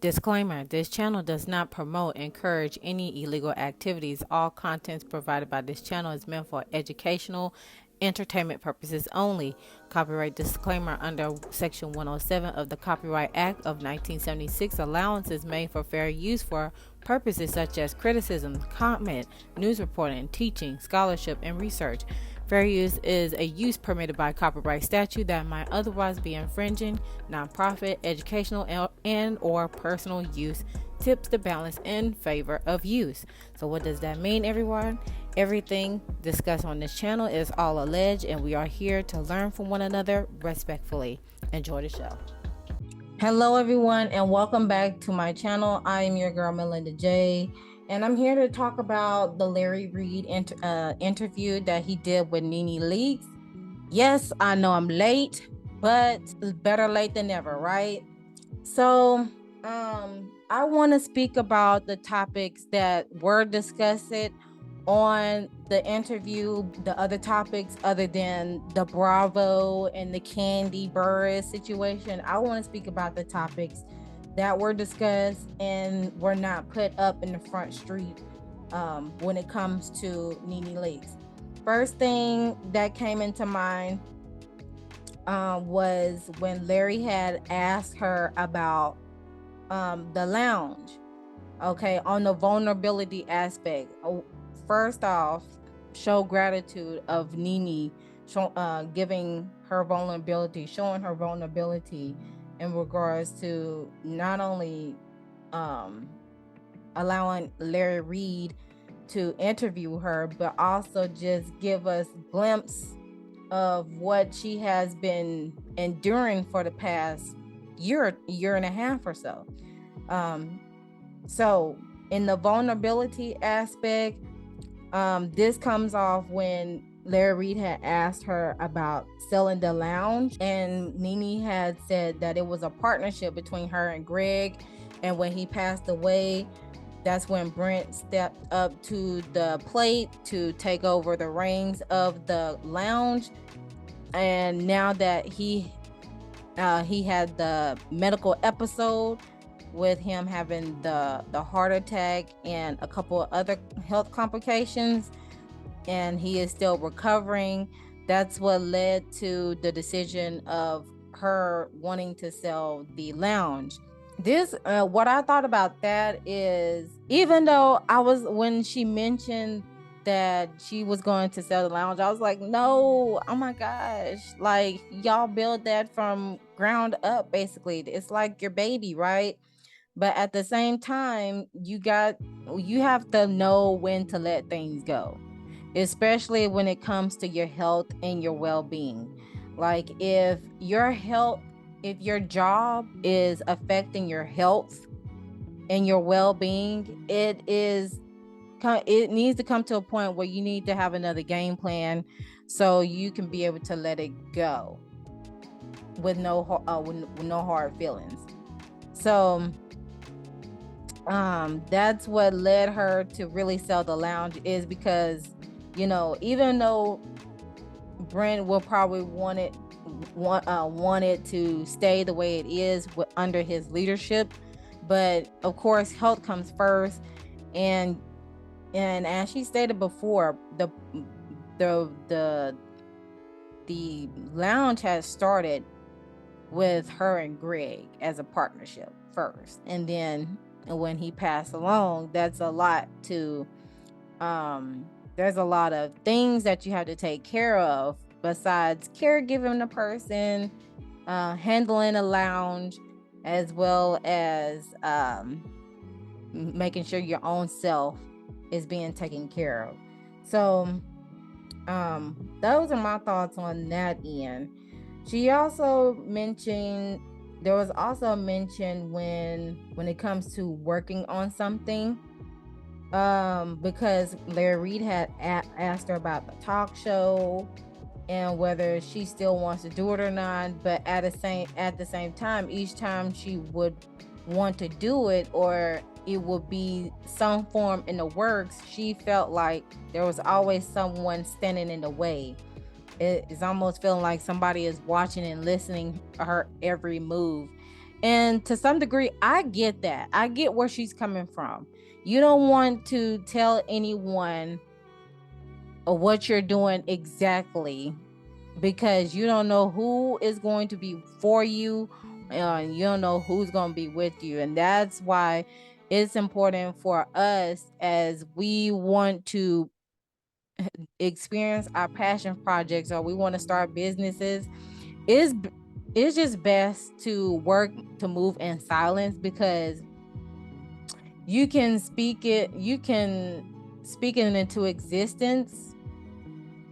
Disclaimer: this channel does not promote, encourage any illegal activities. All contents provided by this channel is meant for educational, entertainment purposes only. Copyright disclaimer: under Section 107 of the Copyright Act of 1976, allowance is made for fair use for purposes such as criticism, comment, news reporting, teaching, scholarship, and research. Fair use is a use permitted by copyright statute that might otherwise be infringing. Nonprofit, educational, and or personal use tips the balance in favor of use. So what does that mean, everyone? Everything discussed on this channel is all alleged, and we are here to learn from one another respectfully. Enjoy the show. Hello, everyone, and welcome back to my channel. I am your girl, Molinda Jae. And I'm here to talk about the Larry Reid interview that he did with Nene Leakes. Yes, I know I'm late, but better late than never, right? So I want to speak about the topics that were discussed on the interview, the other topics other than the Bravo and the Candy Burris situation. I want to speak about the topics that were discussed and were not put up in the front street when it comes to Nene Leakes. First thing that came into mind was when Larry had asked her about the lounge, okay, on the vulnerability aspect. First off, show gratitude of Nene giving her vulnerability, showing her vulnerability in regards to not only allowing Larry Reid to interview her, but also just give us a glimpse of what she has been enduring for the past year and a half or so. So in the vulnerability aspect, this comes off when Larry Reid had asked her about selling the lounge, and Nene had said that it was a partnership between her and Greg, and when he passed away, that's when Brent stepped up to the plate to take over the reins of the lounge. And now that he had the medical episode with him having the heart attack and a couple of other health complications, and he is still recovering, that's what led to the decision of her wanting to sell the lounge. This what I thought about that is, even though when she mentioned that she was going to sell the lounge, I was like, no, oh my gosh, like, y'all build that from ground up. Basically, it's like your baby, right? But at the same time, you have to know when to let things go, especially when it comes to your health and your well-being. Like, if your job is affecting your health and your well-being, it needs to come to a point where you need to have another game plan so you can be able to let it go with no hard feelings. So that's what led her to really sell the lounge, is because, even though Brent will probably wanted to stay the way it is under his leadership, but of course health comes first. And as she stated before, the lounge has started with her and Greg as a partnership first, and then when he passed along, there's a lot of things that you have to take care of besides caregiving the person, handling a lounge, as well as making sure your own self is being taken care of. So those are my thoughts on that end. She also mentioned, there was also a mention when it comes to working on something, because Larry Reid had asked her about the talk show and whether she still wants to do it or not. But at the same time, each time she would want to do it, or it would be some form in the works, she felt like there was always someone standing in the way. It is almost feeling like somebody is watching and listening to her every move. And to some degree, I get that. I get where she's coming from. You don't want to tell anyone what you're doing exactly, because you don't know who is going to be for you. You don't know who's going to be with you. And that's why it's important for us, as we want to experience our passion projects, or we want to start businesses, is it's just best to work to move in silence, because you can speak it into existence,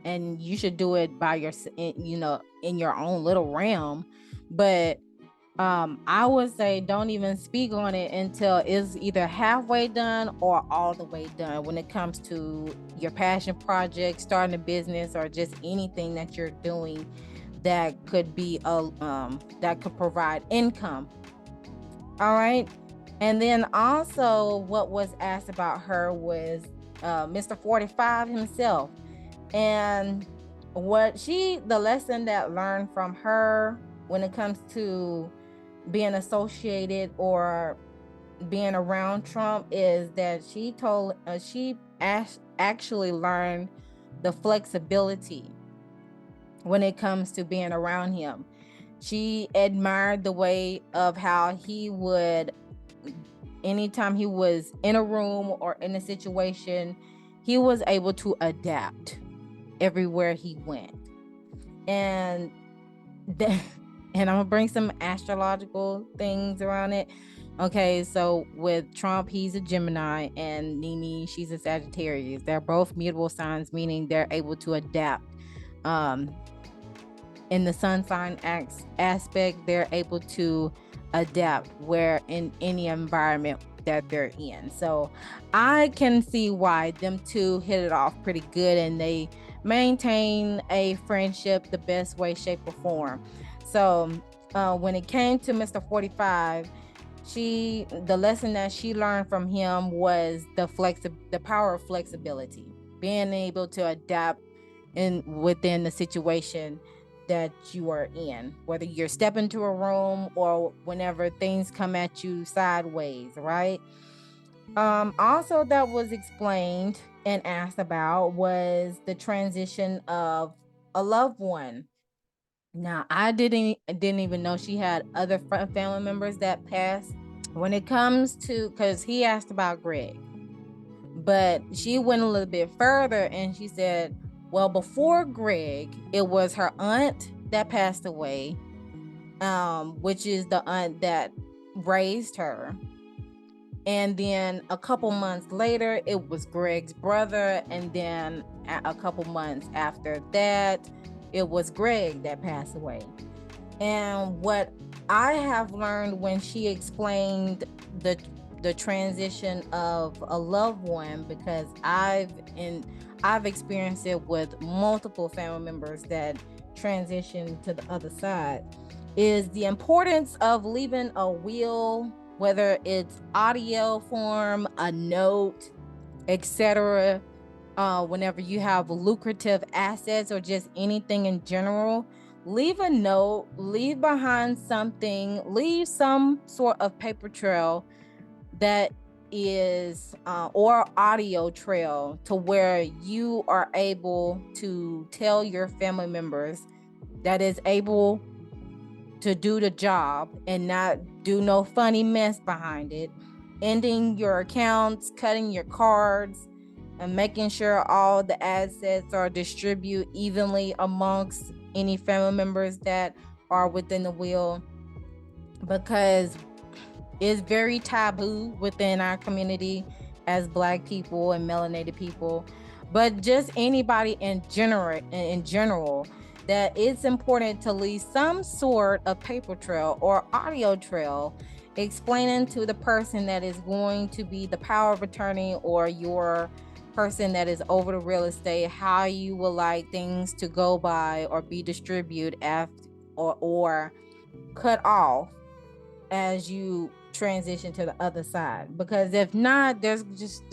and you should do it by your, in your own little realm. But I would say don't even speak on it until it's either halfway done or all the way done, when it comes to your passion project, starting a business, or just anything that you're doing that could be that could provide income. All right. And then also, what was asked about her was Mr. 45 himself. And the lesson that learned from her when it comes to being associated or being around Trump, is that actually learned the flexibility when it comes to being around him. She admired the way of how he would, anytime he was in a room or in a situation, he was able to adapt everywhere he went. And and I'm gonna bring some astrological things around it. Okay, so with Trump, he's a Gemini, and Nene, she's a Sagittarius. They're both mutable signs, meaning they're able to adapt. Um, in the sun sign aspect, they're able to adapt where in any environment that they're in. So I can see why them two hit it off pretty good, and they maintain a friendship the best way, shape, or form. So when it came to Mr. 45, the lesson that she learned from him was the power of flexibility, being able to adapt within the situation that you are in, whether you're stepping into a room or whenever things come at you sideways, right? Also, that was explained and asked about was the transition of a loved one. Now, I didn't even know she had other family members that passed. When it comes to, because he asked about Greg, but she went a little bit further and she said, well, before Greg, it was her aunt that passed away, which is the aunt that raised her. And then a couple months later, it was Greg's brother. And then a couple months after that, it was Greg that passed away. And what I have learned when she explained the transition of a loved one, because I've experienced it with multiple family members that transition to the other side, is the importance of leaving a will, whether it's audio form, a note, etc. Whenever you have lucrative assets or just anything in general, leave a note, leave behind something, leave some sort of paper trail that is or audio trail, to where you are able to tell your family members that is able to do the job and not do no funny mess behind it, ending your accounts, cutting your cards, and making sure all the assets are distributed evenly amongst any family members that are within the will, because it's very taboo within our community as Black people and melanated people, but just anybody in general, that it's important to leave some sort of paper trail or audio trail explaining to the person that is going to be the power of attorney, or your person that is over the real estate, how you would like things to go by or be distributed after, or cut off as you transition to the other side. Because if not, there's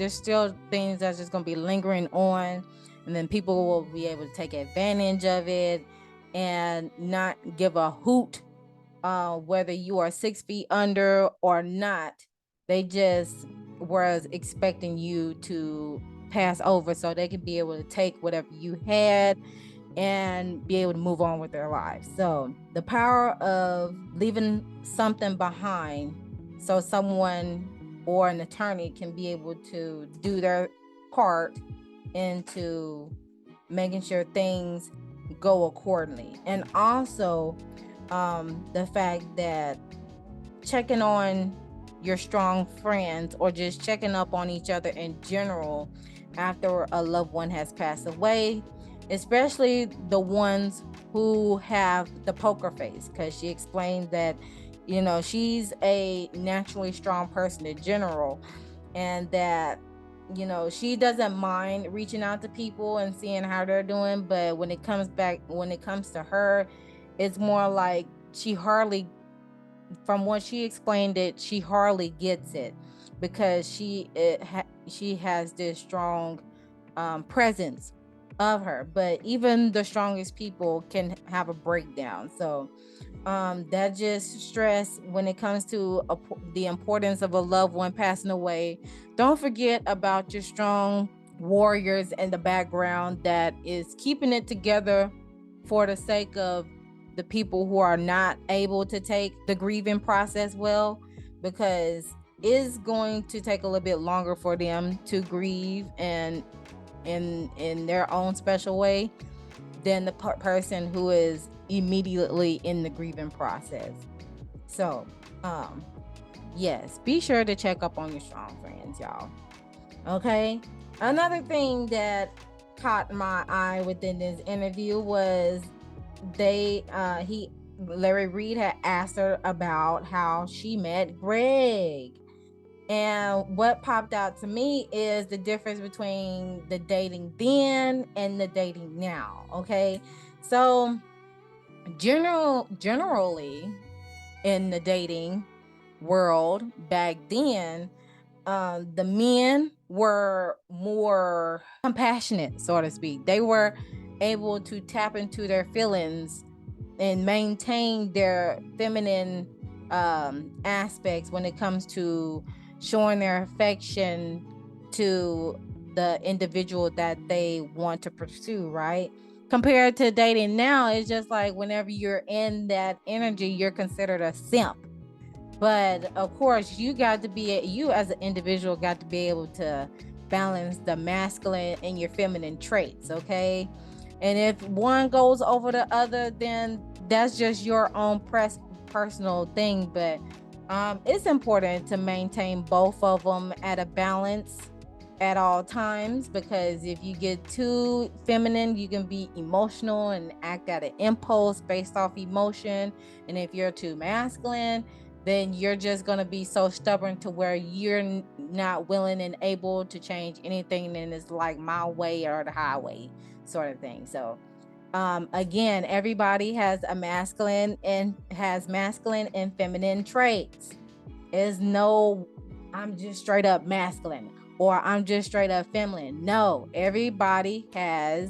still things that's just going to be lingering on, and then people will be able to take advantage of it and not give a hoot whether you are 6 feet under or not. They just was expecting you to pass over so they could be able to take whatever you had and be able to move on with their lives. So the power of leaving something behind so someone or an attorney can be able to do their part into making sure things go accordingly. And also the fact that checking on your strong friends or just checking up on each other in general after a loved one has passed away, especially the ones who have the poker face, because she explained that, you know, she's a naturally strong person in general, and that, you know, she doesn't mind reaching out to people and seeing how they're doing, but when it comes to her, it's more like she hardly, from what she explained it, she hardly gets it, because she has this strong presence of her. But even the strongest people can have a breakdown. So that just stress when it comes to the importance of a loved one passing away. Don't forget about your strong warriors in the background that is keeping it together for the sake of the people who are not able to take the grieving process well, because it's going to take a little bit longer for them to grieve and in their own special way than the person who is immediately in the grieving process. So yes, be sure to check up on your strong friends, y'all. Okay, another thing that caught my eye within this interview was Larry Reed had asked her about how she met Greg. And what popped out to me is the difference between the dating then and the dating now. Okay, so generally in the dating world back then, the men were more compassionate, so to speak. They were able to tap into their feelings and maintain their feminine aspects when it comes to showing their affection to the individual that they want to pursue, right? Compared to dating now, it's just like whenever you're in that energy, you're considered a simp. But of course, you as an individual got to be able to balance the masculine and your feminine traits, okay? And if one goes over the other, then that's just your own personal thing. But it's important to maintain both of them at a balance at all times, because if you get too feminine, you can be emotional and act at an impulse based off emotion. And if you're too masculine, then you're just going to be so stubborn to where you're not willing and able to change anything, and it's like my way or the highway sort of thing. So again, everybody has masculine and feminine traits. Is no, I'm just straight up masculine or I'm just straight up feminine. No, everybody has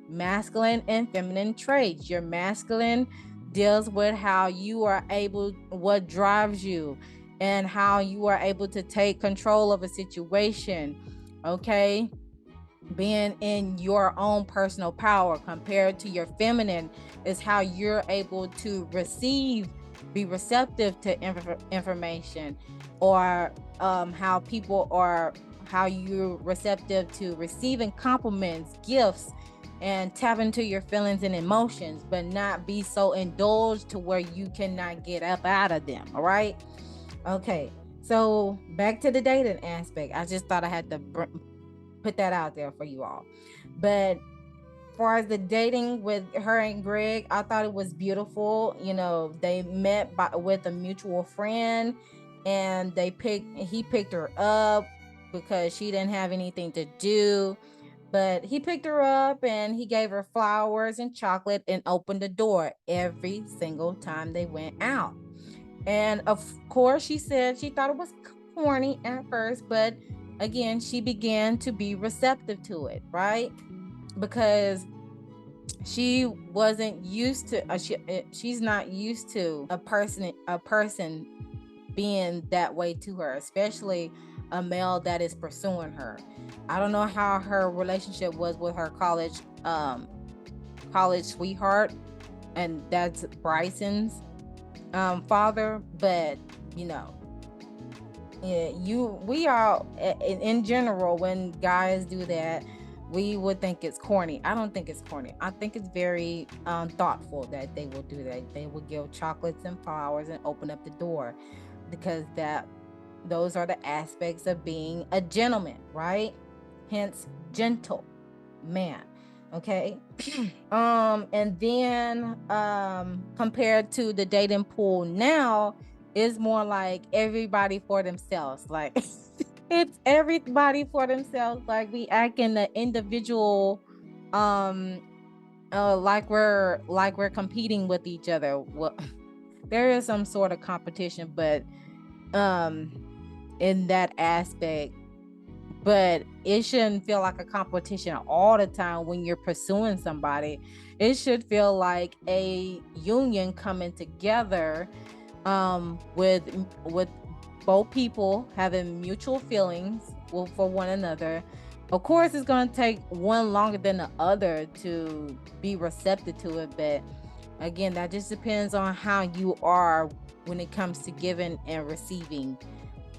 masculine and feminine traits. Your masculine deals with how you are able, what drives you, and how you are able to take control of a situation. Okay, being in your own personal power. Compared to your feminine is how you're able to be receptive to information, or how you're receptive to receiving compliments, gifts, and tap into your feelings and emotions, but not be so indulged to where you cannot get up out of them. All right. Okay, so back to the dating aspect. I just thought I had to put that out there for you all. But as far as the dating with her and Greg, I thought it was beautiful. You know, they met with a mutual friend, and he picked her up because she didn't have anything to do. But he picked her up and he gave her flowers and chocolate and opened the door every single time they went out. And of course, she said she thought it was corny at first, but again, she began to be receptive to it, right? Because she wasn't used to she's not used to a person being that way to her, especially a male that is pursuing her. I don't know how her relationship was with her college sweetheart, and that's Bryson's father, but you know, yeah, we all in general, when guys do that, we would think it's corny. I don't think it's corny. I think it's very thoughtful that they will do that. They will give chocolates and flowers and open up the door, because those are the aspects of being a gentleman, right? Hence, gentle man. Okay. And then compared to the dating pool now, is more like everybody for themselves. Like it's everybody for themselves. Like we act in the individual, um like we're competing with each other. Well, there is some sort of competition, but um in that aspect, but it shouldn't feel like a competition all the time when you're pursuing somebody. It should feel like a union coming together, with both people having mutual feelings for one another. Of course, it's going to take one longer than the other to be receptive to it, but again, that just depends on how you are when it comes to giving and receiving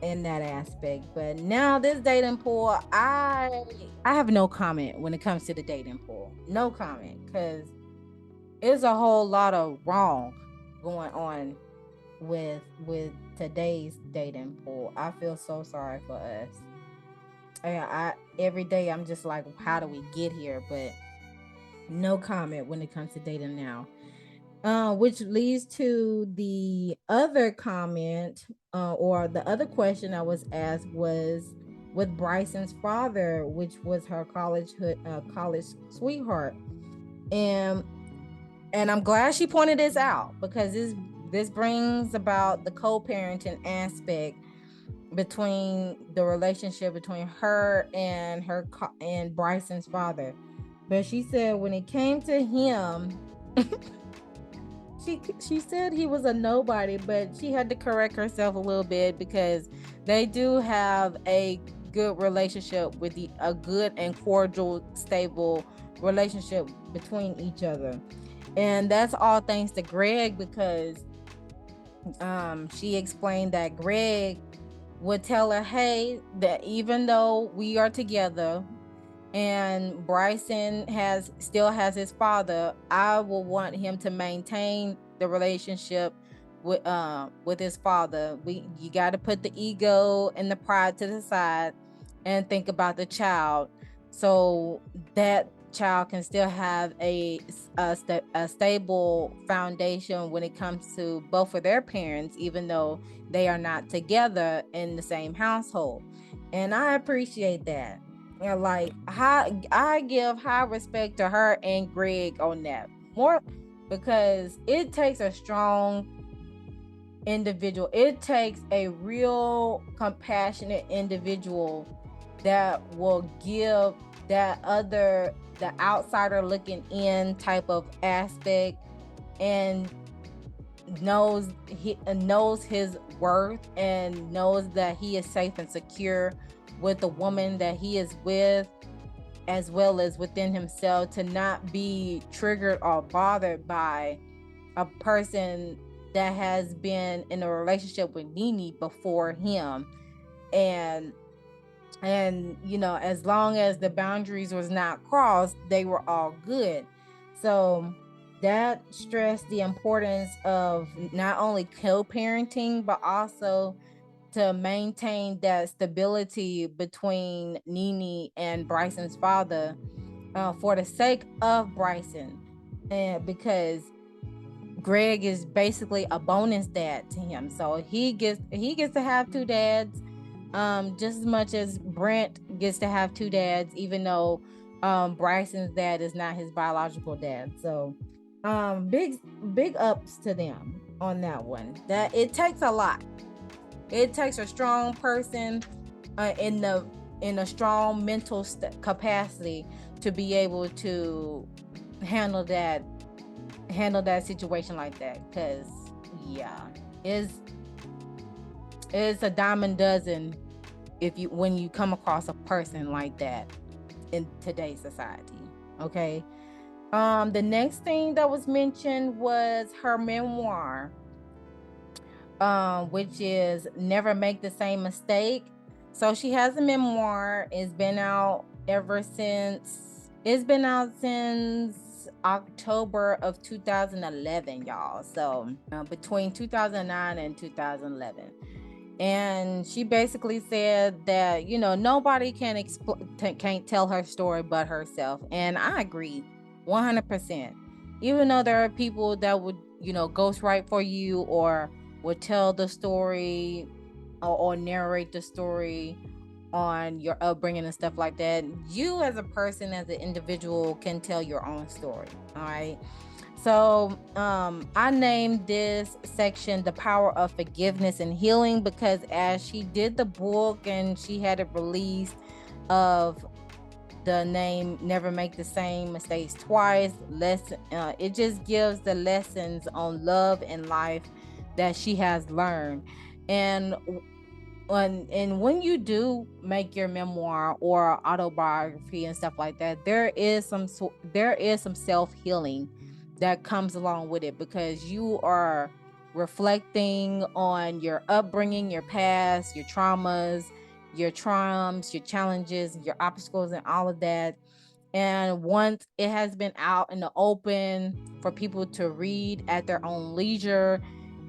in that aspect. But now this dating pool, I have no comment when it comes to the dating pool. No comment, because it's a whole lot of wrong going on with today's dating pool. I feel so sorry for us. I every day I'm just like, how do we get here? But no comment when it comes to dating now. Which leads to the other comment, or the other question I was asked was with Bryson's father, which was her college sweetheart, and I'm glad she pointed this out, because this brings about the co-parenting aspect between the relationship between her and and Bryson's father. But she said when it came to him, she said he was a nobody, but she had to correct herself a little bit, because they do have a good relationship a good and cordial, stable relationship between each other. And that's all thanks to Greg, because she explained that Greg would tell her, hey, that even though we are together and Bryson still has his father, I will want him to maintain the relationship with his father. You got to put the ego and the pride to the side and think about the child, so that child can still have a stable foundation when it comes to both of their parents, even though they are not together in the same household. And I appreciate that. Like I give high respect to her and Greg on that, more because it takes a strong individual. It takes a real compassionate individual that will give the outsider looking in type of aspect, and knows his worth, and knows that he is safe and secure with the woman that he is with, as well as within himself, to not be triggered or bothered by a person that has been in a relationship with Nene before him. and as long as the boundaries was not crossed, they were all good. So that stressed the importance of not only co-parenting, but also to maintain that stability between Nene and Bryson's father, for the sake of Bryson, and because Greg is basically a bonus dad to him, so he gets to have two dads, just as much as Brent gets to have two dads, even though Bryson's dad is not his biological dad. So big ups to them on that one. That it takes a lot. It takes a strong person, in a strong mental capacity, to be able to handle that situation like that, because yeah, it's it's a dime a dozen if you when you come across a person like that in today's society. Okay. The next thing that was mentioned was her memoir, which is Never Make the Same Mistake. So she has a memoir. It's been out since October of 2011, y'all. So between 2009 and 2011. And she basically said that, you know, nobody can't tell her story but herself. And I agree 100%. Even though there are people that would, you know, ghostwrite for you or would tell the story or narrate the story on your upbringing and stuff like that, you as a person, as an individual, can tell your own story. All right. So I named this section The Power of Forgiveness and Healing, because as she did the book and she had it released of the name Never Make the Same Mistakes Twice, it just gives the lessons on love and life that she has learned. And when you do make your memoir or autobiography and stuff like that, there is some self-healing that comes along with it, because you are reflecting on your upbringing, your past, your traumas, your triumphs, your challenges, your obstacles, and all of that. And once it has been out in the open for people to read at their own leisure,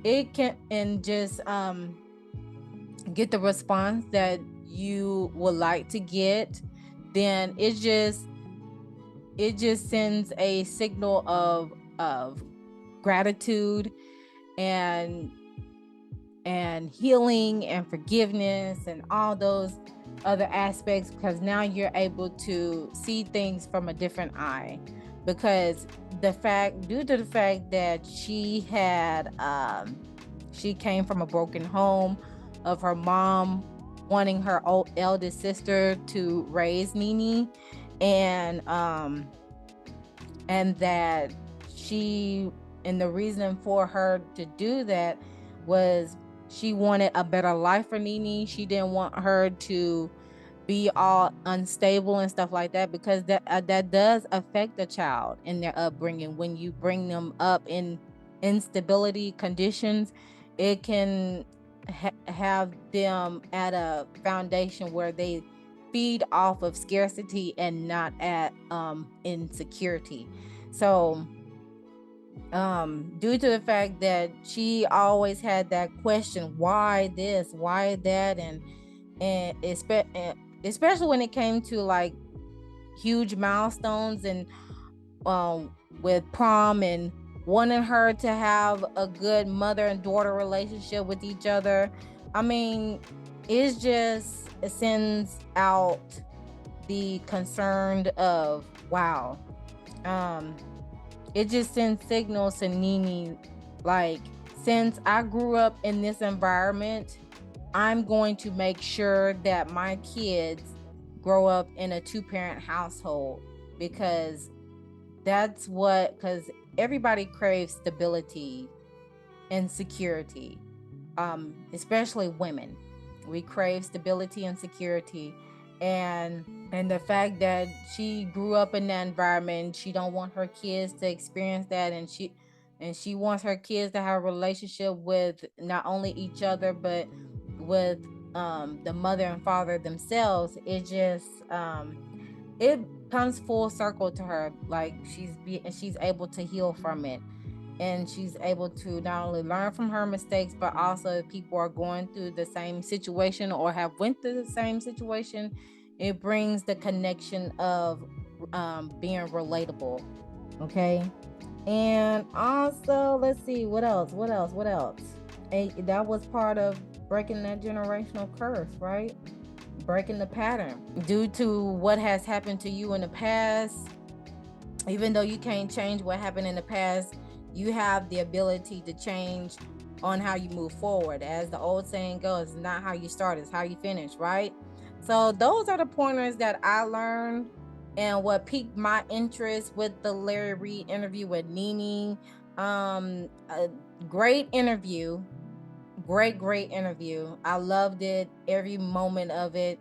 it can and just get the response that you would like to get, then it just sends a signal of gratitude and healing and forgiveness and all those other aspects, because now you're able to see things from a different eye, because due to the fact that she came from a broken home of her mom wanting her eldest sister to raise Nene, and that she and the reason for her to do that was she wanted a better life for Nene. She didn't want her to be all unstable and stuff like that, because that does affect the child in their upbringing. When you bring them up in instability conditions, it can have them at a foundation where they feed off of scarcity and not at insecurity. So due to the fact that she always had that question, why this, why that, and especially when it came to like huge milestones and with prom and wanting her to have a good mother and daughter relationship with each other. I mean, it sends out the concern of wow. Um, it just sends signals to Nene, like, since I grew up in this environment, I'm going to make sure that my kids grow up in a two-parent household, because because everybody craves stability and security, especially women. We crave stability and security, and the fact that she grew up in that environment, she don't want her kids to experience that, and she wants her kids to have a relationship with not only each other but with the mother and father themselves. It comes full circle to her, like she's able to heal from it, and she's able to not only learn from her mistakes, but also if people are going through the same situation or have went through the same situation, it brings the connection of being relatable. Okay. And also, let's see, what else. That was part of breaking that generational curse, right? Breaking the pattern due to what has happened to you in the past. Even though you can't change what happened in the past, you have the ability to change on how you move forward. As the old saying goes, it's not how you start, it's how you finish, right? So those are the pointers that I learned and what piqued my interest with the Larry Reid interview with Nene. A great interview. Great interview. I loved it, every moment of it.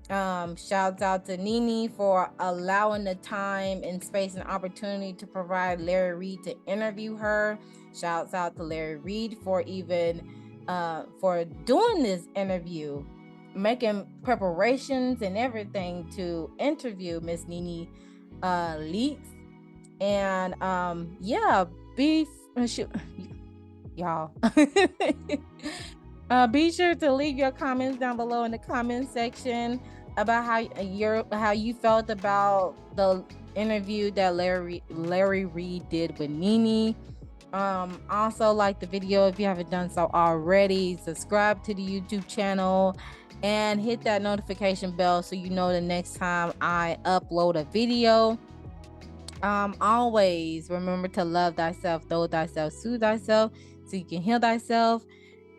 Shouts out to Nene for allowing the time and space and opportunity to provide Larry Reid to interview her. Shouts out to Larry Reid for even for doing this interview, making preparations and everything to interview Miss Nene Leakes. And yeah, be y'all. Be sure to leave your comments down below in the comment section about how you felt about the interview that Larry Reid did with Nene. Also like the video if you haven't done so already. Subscribe to the YouTube channel and hit that notification bell so you know the next time I upload a video. Always remember to love thyself, though thyself, soothe thyself, so you can heal thyself.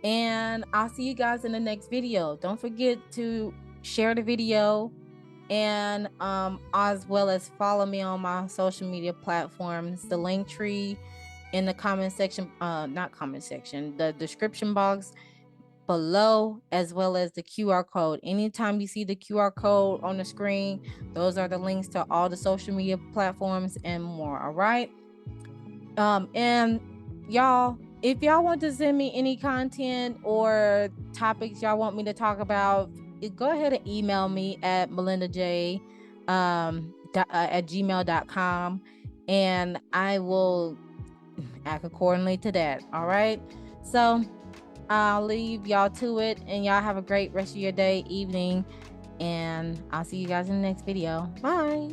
And I'll see you guys in the next video. Don't forget to share the video, and as well as follow me on my social media platforms. The link tree in the comment section, not comment section, the description box below, as well as the QR code. Anytime you see the QR code on the screen, those are the links to all the social media platforms and more. All right. And y'all, if y'all want to send me any content or topics y'all want me to talk about, go ahead and email me at Molinda Jae at gmail.com, and I will act accordingly to that. All right. So I'll leave y'all to it, and y'all have a great rest of your day, evening, and I'll see you guys in the next video. Bye.